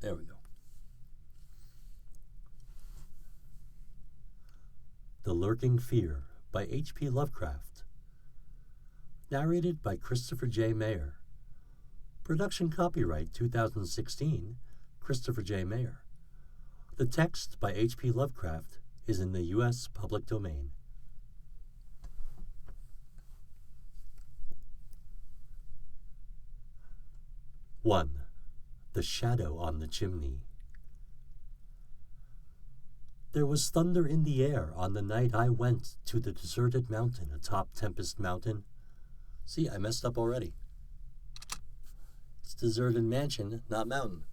There we go. The Lurking Fear by H.P. Lovecraft. Narrated by Christopher J. Mayer. Production copyright 2016, Christopher J. Mayer. The text by H.P. Lovecraft is in the U.S. public domain. One, the shadow on the chimney. There was thunder in the air on the night I went to the deserted mountain atop Tempest Mountain. See, I messed up already. It's deserted mansion, not mountain.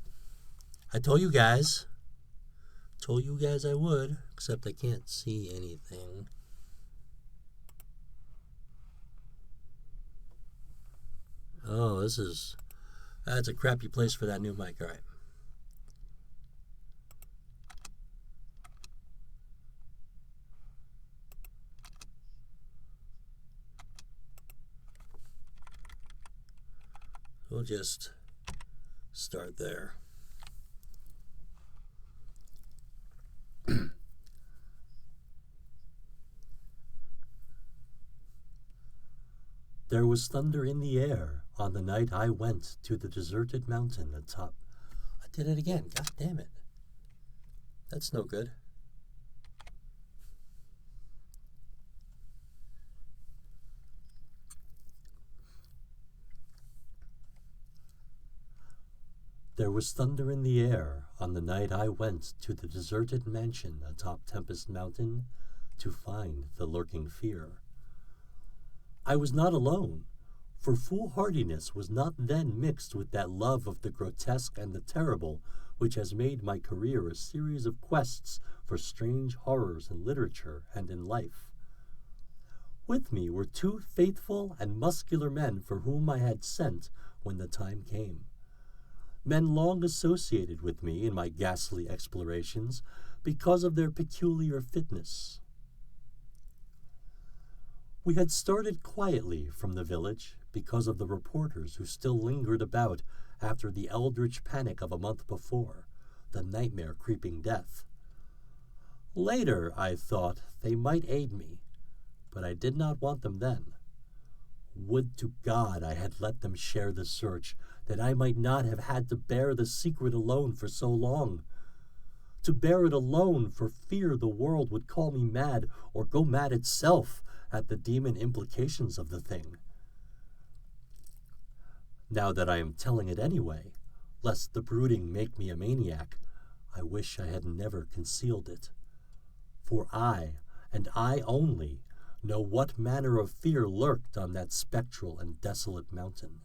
I told you guys I would, except I can't see anything. Oh, that's a crappy place for that new mic. All right. We'll just start there. There was thunder in the air on the night I went to the deserted mountain atop. I did it again. God damn it. That's no good. There was thunder in the air on the night I went to the deserted mansion atop Tempest Mountain to find the lurking fear. I was not alone, for foolhardiness was not then mixed with that love of the grotesque and the terrible which has made my career a series of quests for strange horrors in literature and in life. With me were two faithful and muscular men for whom I had sent when the time came. Men long associated with me in my ghastly explorations because of their peculiar fitness. We had started quietly from the village because of the reporters who still lingered about after the eldritch panic of a month before, the nightmare-creeping death. Later, I thought, they might aid me, but I did not want them then. Would to God I had let them share the search, that I might not have had to bear the secret alone for so long. To bear it alone for fear the world would call me mad or go mad itself at the demon implications of the thing. Now that I am telling it anyway, lest the brooding make me a maniac, I wish I had never concealed it. For I, and I only, know what manner of fear lurked on that spectral and desolate mountain.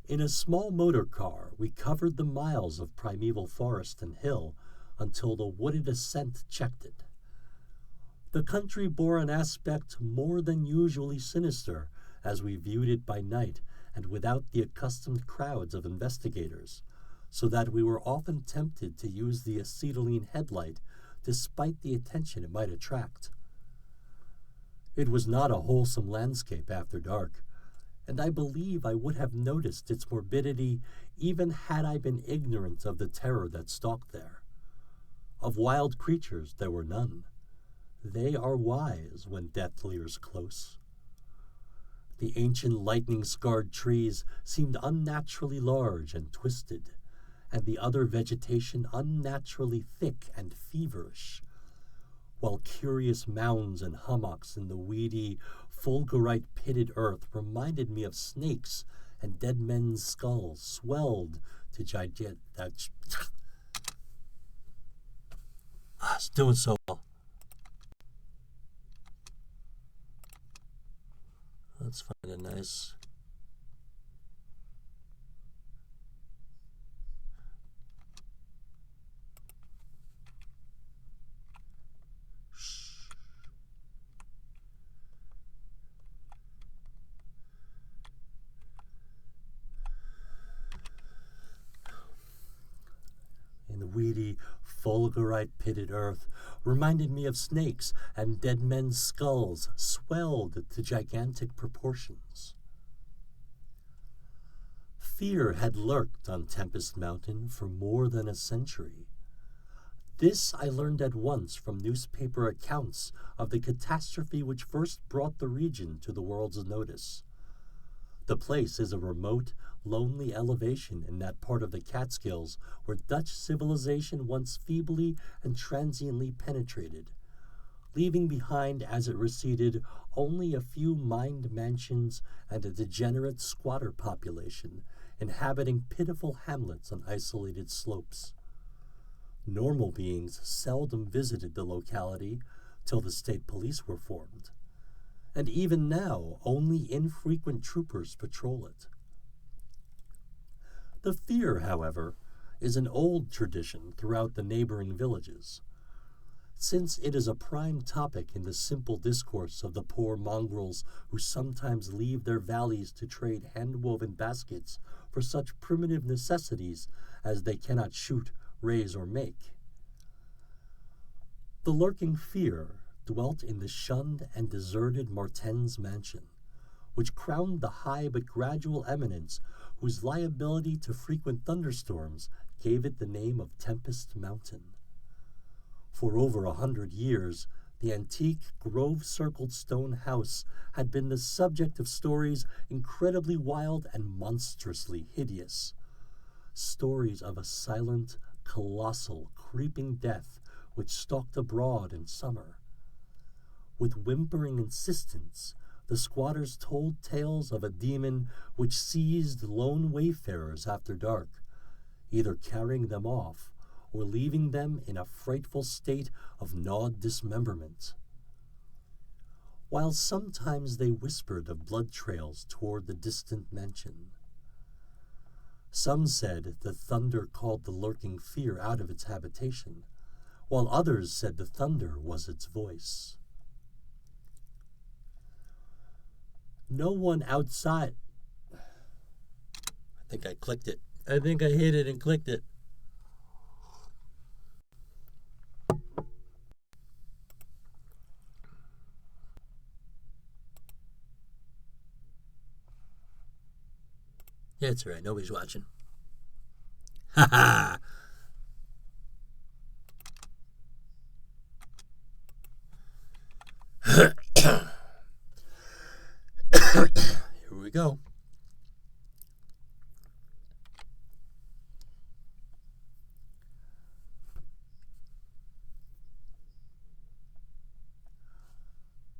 In a small motor car, we covered the miles of primeval forest and hill until the wooded ascent checked it. The country bore an aspect more than usually sinister as we viewed it by night and without the accustomed crowds of investigators, so that we were often tempted to use the acetylene headlight despite the attention it might attract. It was not a wholesome landscape after dark, and I believe I would have noticed its morbidity even had I been ignorant of the terror that stalked there. Of wild creatures there were none. They are wise when death leers close. The ancient lightning-scarred trees seemed unnaturally large and twisted, and the other vegetation unnaturally thick and feverish, while curious mounds and hummocks in the weedy, fulgurite-pitted earth reminded me of snakes, and dead men's skulls swelled to gigantic... It's doing so well. Let's find a nice... In the weedy, fulgurite-pitted earth reminded me of snakes, and dead men's skulls swelled to gigantic proportions. fear had lurked on Tempest Mountain for more than a century. This I learned at once from newspaper accounts of the catastrophe which first brought the region to the world's notice. The place is a remote, lonely elevation in that part of the Catskills where Dutch civilization once feebly and transiently penetrated, leaving behind as it receded only a few mined mansions and a degenerate squatter population inhabiting pitiful hamlets on isolated slopes. Normal beings seldom visited the locality till the state police were formed, and even now only infrequent troopers patrol it. The fear, however, is an old tradition throughout the neighboring villages. Since it is a prime topic in the simple discourse of the poor mongrels who sometimes leave their valleys to trade hand-woven baskets for such primitive necessities as they cannot shoot, raise, or make. The lurking fear dwelt in the shunned and deserted Martens Mansion, which crowned the high but gradual eminence whose liability to frequent thunderstorms gave it the name of Tempest Mountain. For over 100 years, the antique grove-circled stone house had been the subject of stories incredibly wild and monstrously hideous. Stories of a silent, colossal, creeping death which stalked abroad in summer. With whimpering insistence, the squatters told tales of a demon which seized lone wayfarers after dark, either carrying them off or leaving them in a frightful state of gnawed dismemberment. While sometimes they whispered of blood trails toward the distant mansion. Some said the thunder called the lurking fear out of its habitation, while others said the thunder was its voice. No one outside... I think I clicked it. I think I hit it and clicked it. Yeah, it's all right. Nobody's watching. Ha ha! Here we go.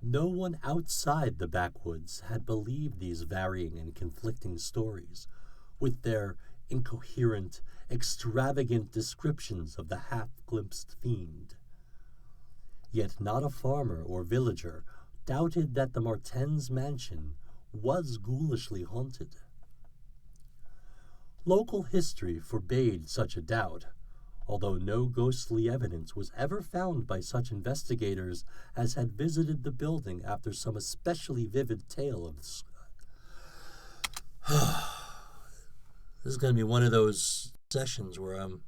No one outside the backwoods had believed these varying and conflicting stories, with their incoherent, extravagant descriptions of the half-glimpsed fiend. Yet not a farmer or villager doubted that the Martens Mansion was ghoulishly haunted. Local history forbade such a doubt, although no ghostly evidence was ever found by such investigators as had visited the building after some especially vivid tale of the This is going to be one of those sessions where I'm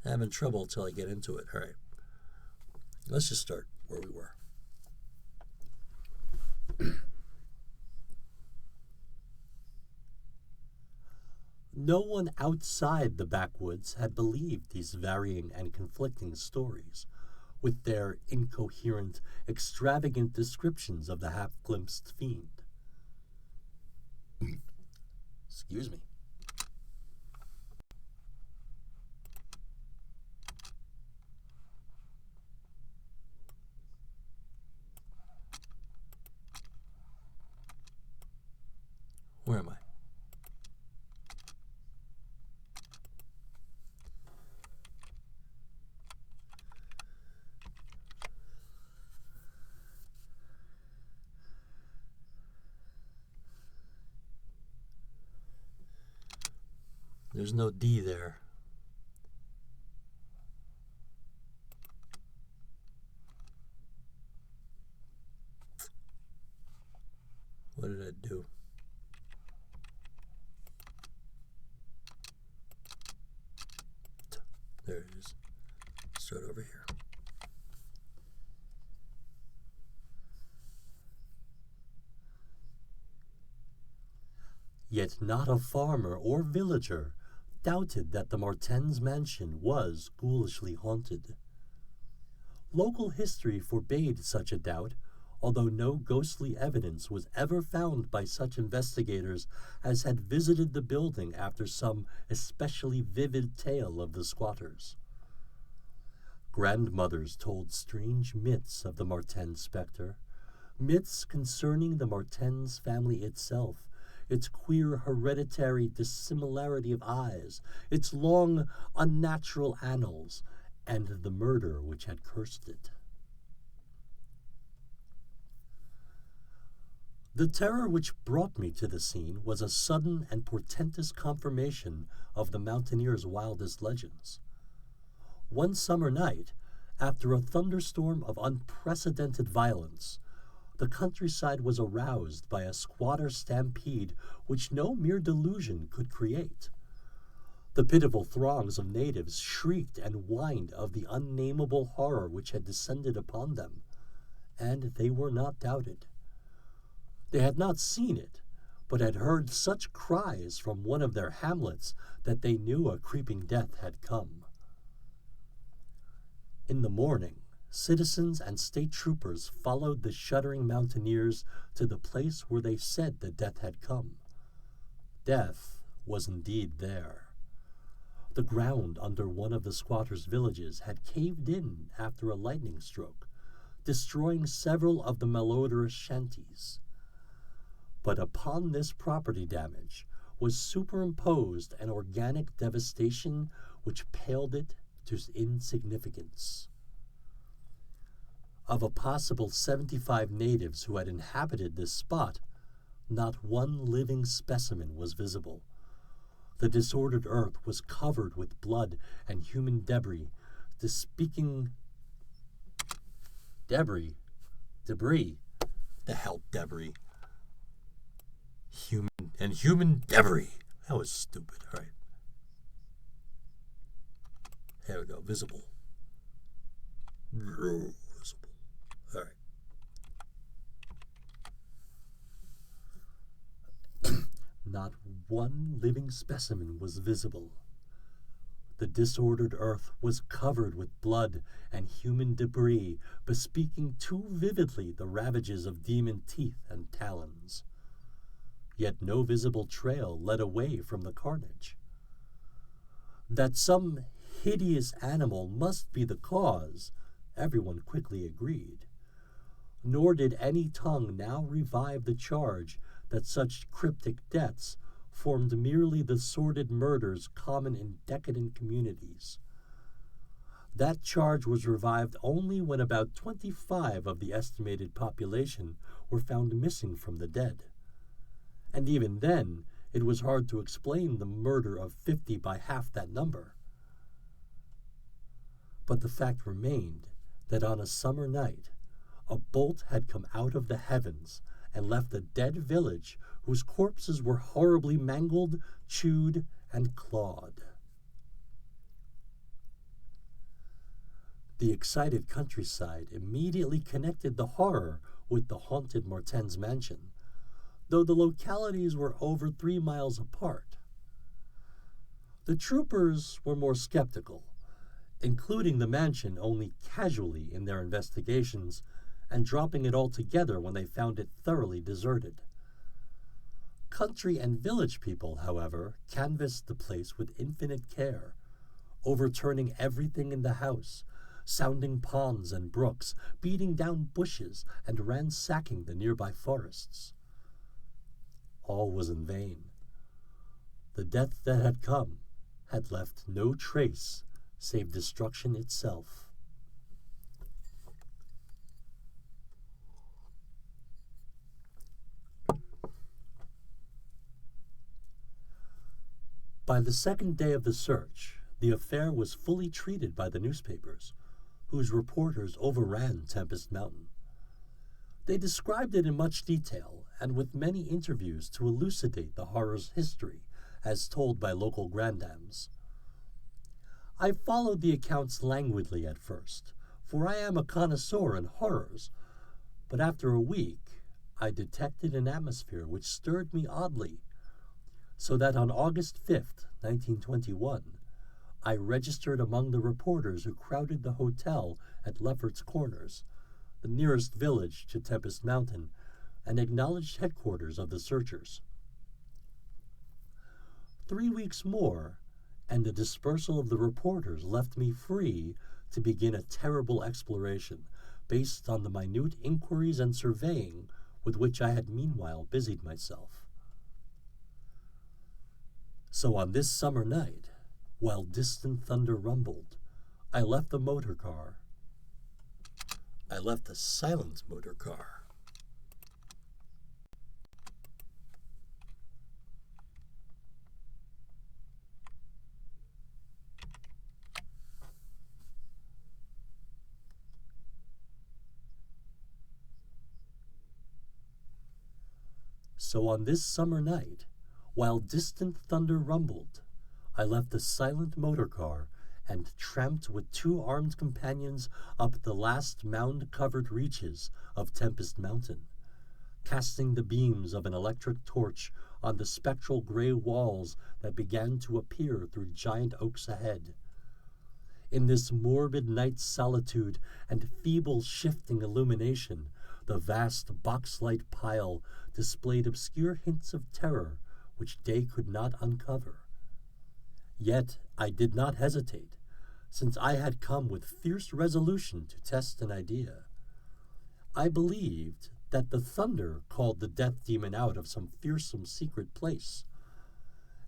having trouble till I get into it. All right. Let's just start where we were. No one outside the backwoods had believed these varying and conflicting stories, with their incoherent, extravagant descriptions of the half-glimpsed fiend. Excuse me. Where am I? There's no D there. What did I do? There it is. Start over here. Yet not a farmer or villager doubted that the Martens mansion was ghoulishly haunted. Local history forbade such a doubt, although no ghostly evidence was ever found by such investigators as had visited the building after some especially vivid tale of the squatters. Grandmothers told strange myths of the Martens specter, myths concerning the Martens family itself, its queer hereditary dissimilarity of eyes, its long, unnatural annals, and the murder which had cursed it. The terror which brought me to the scene was a sudden and portentous confirmation of the mountaineers' wildest legends. One summer night, after a thunderstorm of unprecedented violence, the countryside was aroused by a squatter stampede which no mere delusion could create. The pitiful throngs of natives shrieked and whined of the unnamable horror which had descended upon them, and they were not doubted. They had not seen it, but had heard such cries from one of their hamlets that they knew a creeping death had come. In the morning, citizens and state troopers followed the shuddering mountaineers to the place where they said the death had come. Death was indeed there. The ground under one of the squatters' villages had caved in after a lightning stroke, destroying several of the malodorous shanties. But upon this property damage was superimposed an organic devastation which paled it to insignificance. Of a possible 75 natives who had inhabited this spot, not one living specimen was visible. The disordered earth was covered with blood and human debris, debris. The hell debris. Human debris. That was stupid. All right. There we go. Visible. Visible. All right. Not one living specimen was visible. The disordered earth was covered with blood and human debris, bespeaking too vividly the ravages of demon teeth and talons. Yet no visible trail led away from the carnage. That some hideous animal must be the cause, everyone quickly agreed. Nor did any tongue now revive the charge that such cryptic deaths formed merely the sordid murders common in decadent communities. That charge was revived only when about 25 of the estimated population were found missing from the dead. And even then, it was hard to explain the murder of 50 by half that number. But the fact remained that on a summer night, a bolt had come out of the heavens and left a dead village whose corpses were horribly mangled, chewed, and clawed. The excited countryside immediately connected the horror with the haunted Martens mansion, though the localities were over 3 miles apart. The troopers were more skeptical, including the mansion only casually in their investigations and dropping it altogether when they found it thoroughly deserted. Country and village people, however, canvassed the place with infinite care, overturning everything in the house, sounding ponds and brooks, beating down bushes, and ransacking the nearby forests. All was in vain. The death that had come had left no trace save destruction itself. By the second day of the search, the affair was fully treated by the newspapers, whose reporters overran Tempest Mountain. They described it in much detail and with many interviews to elucidate the horror's history as told by local grandams. I followed the accounts languidly at first, for I am a connoisseur in horrors, but after a week I detected an atmosphere which stirred me oddly, so that on August 5th, 1921, I registered among the reporters who crowded the hotel at Lefferts Corners, the nearest village to Tempest Mountain, and acknowledged headquarters of the searchers. 3 weeks more, and the dispersal of the reporters left me free to begin a terrible exploration based on the minute inquiries and surveying with which I had meanwhile busied myself. So on this summer night, while distant thunder rumbled, I left the motor car. I left the silent motor car. So on this summer night, while distant thunder rumbled, I left the silent motor car and tramped with 2 armed companions up the last mound-covered reaches of Tempest Mountain, casting the beams of an electric torch on the spectral gray walls that began to appear through giant oaks ahead. In this morbid night's solitude and feeble shifting illumination, the vast box-light pile displayed obscure hints of terror which day could not uncover. Yet I did not hesitate, since I had come with fierce resolution to test an idea. I believed that the thunder called the death demon out of some fearsome secret place,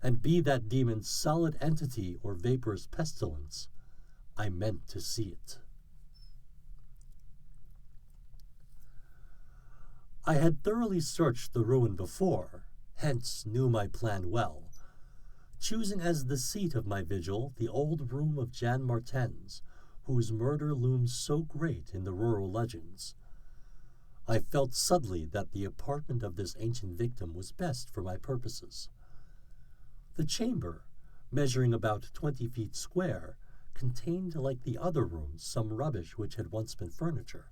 and be that demon's solid entity or vaporous pestilence, I meant to see it. I had thoroughly searched the ruin before, hence knew my plan well, choosing as the seat of my vigil the old room of Jan Martens, whose murder looms so great in the rural legends. I felt subtly that the apartment of this ancient victim was best for my purposes. The chamber, measuring about 20 feet square, contained, like the other rooms, some rubbish which had once been furniture.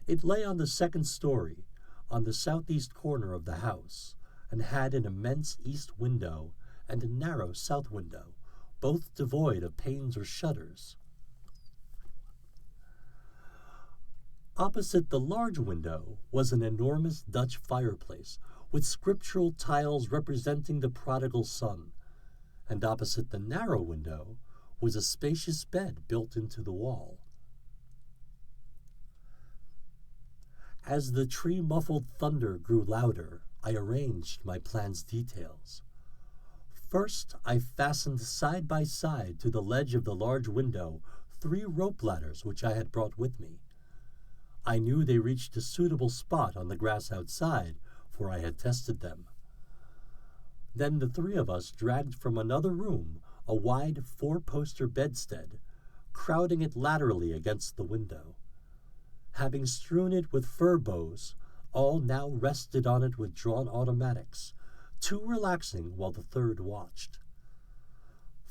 It lay on the 2nd story, on the southeast corner of the house, and had an immense east window and a narrow south window, both devoid of panes or shutters. Opposite the large window was an enormous Dutch fireplace with scriptural tiles representing the prodigal son, and opposite the narrow window was a spacious bed built into the wall. As the tree-muffled thunder grew louder, I arranged my plan's details. First, I fastened side by side to the ledge of the large window 3 rope ladders which I had brought with me. I knew they reached a suitable spot on the grass outside, for I had tested them. Then the 3 of us dragged from another room a wide 4-poster bedstead, crowding it laterally against the window. Having strewn it with fir boughs, all now rested on it with drawn automatics, 2 relaxing while the 3rd watched.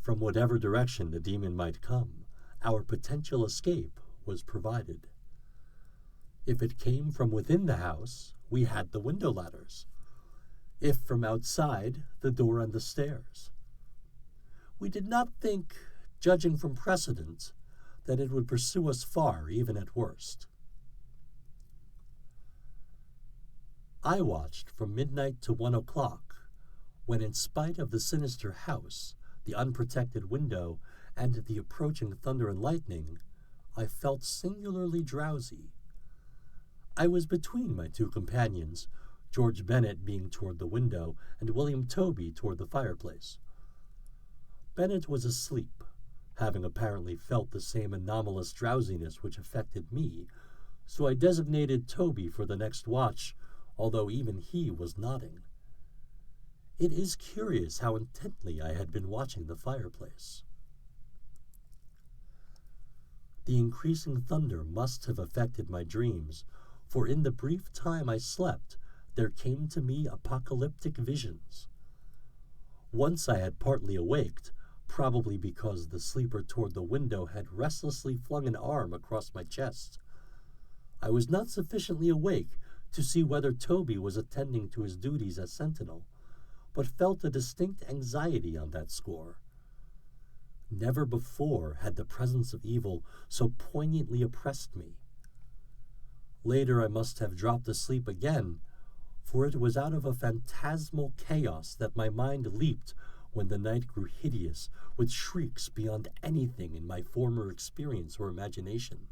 From whatever direction the demon might come, our potential escape was provided. If it came from within the house, we had the window ladders. If from outside, the door and the stairs. We did not think, judging from precedent, that it would pursue us far, even at worst. I watched from midnight to 1 o'clock, when in spite of the sinister house, the unprotected window, and the approaching thunder and lightning, I felt singularly drowsy. I was between my 2 companions, George Bennett being toward the window and William Toby toward the fireplace. Bennett was asleep, having apparently felt the same anomalous drowsiness which affected me, so I designated Toby for the next watch, although even he was nodding. It is curious how intently I had been watching the fireplace. The increasing thunder must have affected my dreams, for in the brief time I slept, there came to me apocalyptic visions. Once I had partly awaked, probably because the sleeper toward the window had restlessly flung an arm across my chest. I was not sufficiently awake to see whether Toby was attending to his duties as sentinel, but felt a distinct anxiety on that score. Never before had the presence of evil so poignantly oppressed me. Later I must have dropped asleep again, for it was out of a phantasmal chaos that my mind leaped when the night grew hideous with shrieks beyond anything in my former experience or imagination.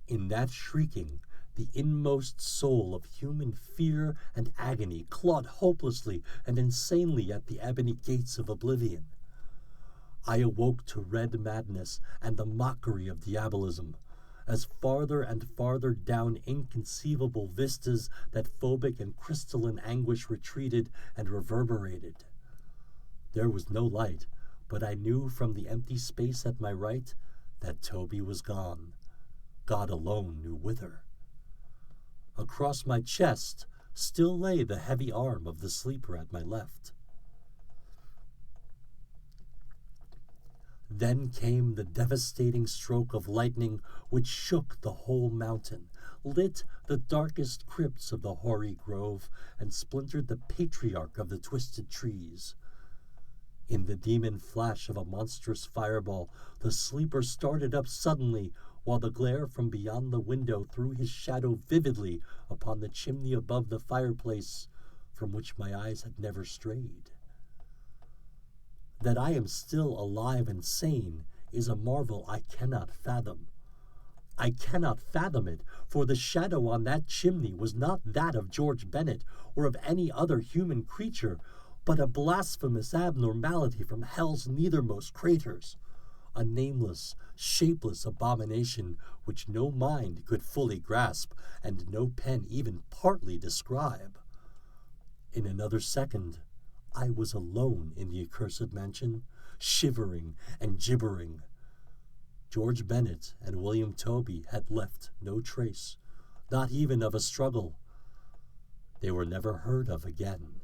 In that shrieking, the inmost soul of human fear and agony clawed hopelessly and insanely at the ebony gates of oblivion. I awoke to red madness and the mockery of diabolism, as farther and farther down inconceivable vistas that phobic and crystalline anguish retreated and reverberated. There was no light, but I knew from the empty space at my right that Toby was gone. God alone knew whither. Across my chest still lay the heavy arm of the sleeper at my left. Then came the devastating stroke of lightning which shook the whole mountain, lit the darkest crypts of the hoary grove, and splintered the patriarch of the twisted trees. In the demon flash of a monstrous fireball, the sleeper started up suddenly, while the glare from beyond the window threw his shadow vividly upon the chimney above the fireplace, from which my eyes had never strayed. That I am still alive and sane is a marvel I cannot fathom. I cannot fathom it, for the shadow on that chimney was not that of George Bennet or of any other human creature, but a blasphemous abnormality from hell's nethermost craters, a nameless, shapeless abomination which no mind could fully grasp and no pen even partly describe. In another second, I was alone in the accursed mansion, shivering and gibbering. George Bennet and William Toby had left no trace, not even of a struggle. They were never heard of again.